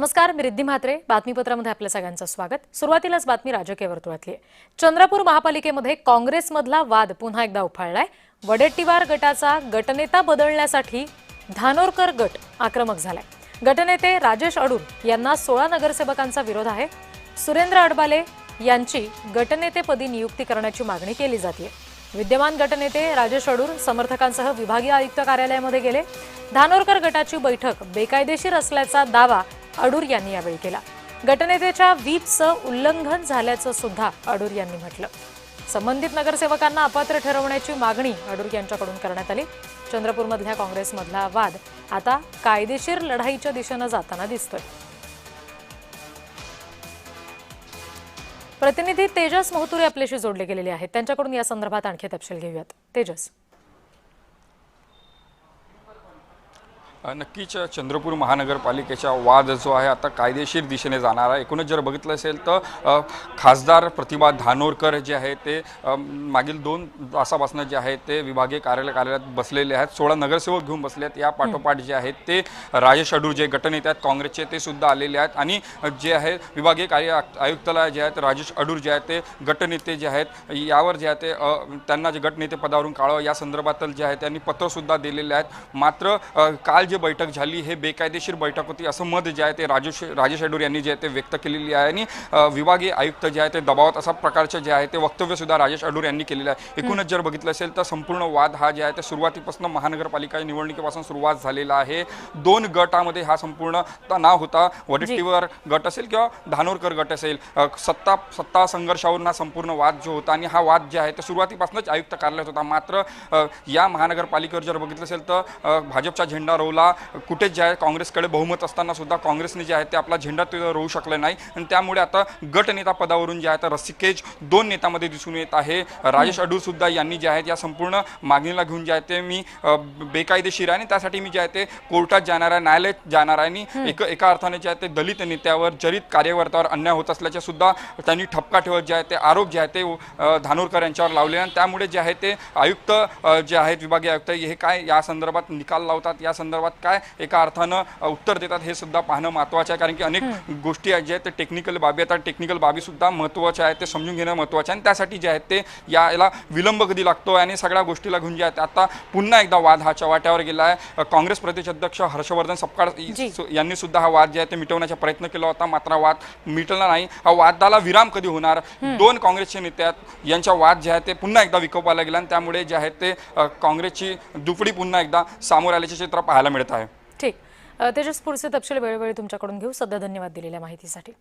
नमस्कार, मी रिद्धी म्हात्रे. बातमीपत्रामध्ये आपल्या सगळ्यांचं स्वागत. सुरुवातीलाच बातमी राजकीय वर्तुळातली आहे. चंद्रपूर महापालिकेमध्ये काँग्रेसमधला वाद पुन्हा एकदा उफाळलाय. वडेट्टीवार गटाचा गटनेता बदलण्यासाठी धानोरकर गट आक्रमक झालाय. गटनेते राजेश अडूर यांना 16 नगरसेवकांचा विरोध आहे. सुरेंद्र अडबाले यांची गटनेतेपदी नियुक्ती करण्याची मागणी केली जाते. विद्यमान गटनेते राजेश अडूर समर्थकांसह विभागीय आयुक्त कार्यालयामध्ये गेले. धानोरकर गटाची बैठक बेकायदेशीर असल्याचा दावा अडूर यांनी यावेळी केला. गटनेत्याच्या व्हीपचं उल्लंघन झाल्याचं सुद्धा अडूर यांनी म्हटलं. संबंधित नगरसेवकांना अपात्र ठरवण्याची मागणी अडूर यांच्याकडून करण्यात आली. चंद्रपूरमधल्या काँग्रेसमधला वाद आता कायदेशीर लढाईच्या दिशेने जाताना दिसतोय. प्रतिनिधी तेजस मोहतुरे आपल्याशी जोडले गेलेले आहेत. त्यांच्याकडून या संदर्भात आणखी तपशील घेऊयात. तेजस, नक्कीच चंद्रपूर महानगरपालिकेचा वाद जो आहे आता कायदेशीर दिशेने जाणार आहे. एकूणच जर बघितलं असेल तर खासदार प्रतिभा धानोरकर जे आहे ते मागील 2 तासापासून जे आहे ते विभागीय कार्यालयात बसलेले आहेत. 16 नगरसेवक घेऊन बसले आहेत. या पाठोपाठ जे आहेत ते राजेश अडूर जे गटनेते आहेत काँग्रेसचे ते सुद्धा आलेले आहेत. आणि जे आहे विभागीय कार्य आयुक्तालय जे आहेत राजेश अडूर जे आहेत ते गटनेते जे आहेत यावर जे आहे ते त्यांना जे गटनेते पदावरून काढावं या संदर्भात जे आहे त्यांनी पत्रसुद्धा दिलेले आहेत. मात्र काल जी बैठक झाली हे बेकायदेशीर बैठक होती असं मत जे आहे ते राजेश अडूर यांनी जे आहे ते व्यक्त केलेली आहे. आणि विभागीय आयुक्त जे आहे ते दबावात अशा प्रकारचे जे आहे ते वक्तव्य सुद्धा राजेश अडूर यांनी केलेलं आहे. एकूणच जर बघितलं असेल तर संपूर्ण वाद हा जे आहे ते सुरुवातीपासून महानगरपालिका निवडणुकीपासून सुरुवात झालेला आहे. 2 गटामध्ये हा संपूर्ण तणाव होता. वडेट्टीवार गट असेल किंवा धानोरकर गट असेल, सत्ता संघर्षावरून हा संपूर्ण वाद जो होता आणि हा वाद जे आहे ते सुरुवातीपासूनच आयुक्त कार्यालयात होता. मात्र या महानगरपालिकेवर जर बघितलं असेल तर भाजपचा झेंडा रोवला. कुठेच जे आहे काँग्रेसकडे बहुमत असताना सुद्धा काँग्रेसने जे आहे ते आपला झेंडा तिथं रोवू शकलं नाही. आणि त्यामुळे आता गटनेता पदावरून जे आहे तर रस्सीखेच 2 नेत्यामध्ये दिसून येत आहे. राजेश अडूर सुद्धा यांनी जे आहेत या संपूर्ण मागणीला घेऊन जे आहे ते मी बेकायदेशीर आहे आणि त्यासाठी मी जे आहे ते कोर्टात जाणार आहे, न्यायालयात जाणार आहे. आणि एका अर्थाने जे आहे ते दलित नेत्यावर जरीत कार्यकर्त्यावर अन्याय होत असल्याचे सुद्धा त्यांनी ठपका ठेवत जे आहे ते आरोप जे आहे ते धानोरकर यांच्यावर लावले. आणि त्यामुळे जे आहे ते आयुक्त जे आहेत विभागीय आयुक्त हे काय या संदर्भात निकाल लावतात, या संदर्भात काय एका अर्थानं उत्तर देतात हे सुद्धा पाहणं महत्त्वाचं आहे. कारण की अनेक गोष्टी आहेत जे आहेत ते टेक्निकल बाबी आहेत. टेक्निकल बाबी सुद्धा महत्त्वाच्या आहेत, ते समजून घेणं महत्त्वाचं आहे. आणि त्यासाठी जे आहेत ते याला विलंब कधी लागतो आणि सगळ्या गोष्टीला घेऊन जे आहेत आता पुन्हा एकदा वाद हा चव्हाट्यावर गेला आहे. काँग्रेस प्रदेश अध्यक्ष हर्षवर्धन सपकाळ यांनी सुद्धा हा वाद जे आहे ते मिटवण्याचा प्रयत्न केला होता. मात्र वाद मिटला नाही. हा वादाला विराम कधी होणार? 2 काँग्रेसचे नेते आहेत यांचा वाद जे आहे ते पुन्हा एकदा विकोपाला गेला आणि त्यामुळे जे आहे ते काँग्रेसची दुपडी पुन्हा एकदा समोर आल्याचे चित्र पाहायला मिळत आहे. ठीक. तेजस, पुढचे तपशील वेळोवेळी तुमच्याकडून घेऊ. सध्या धन्यवाद दिलेल्या माहितीसाठी.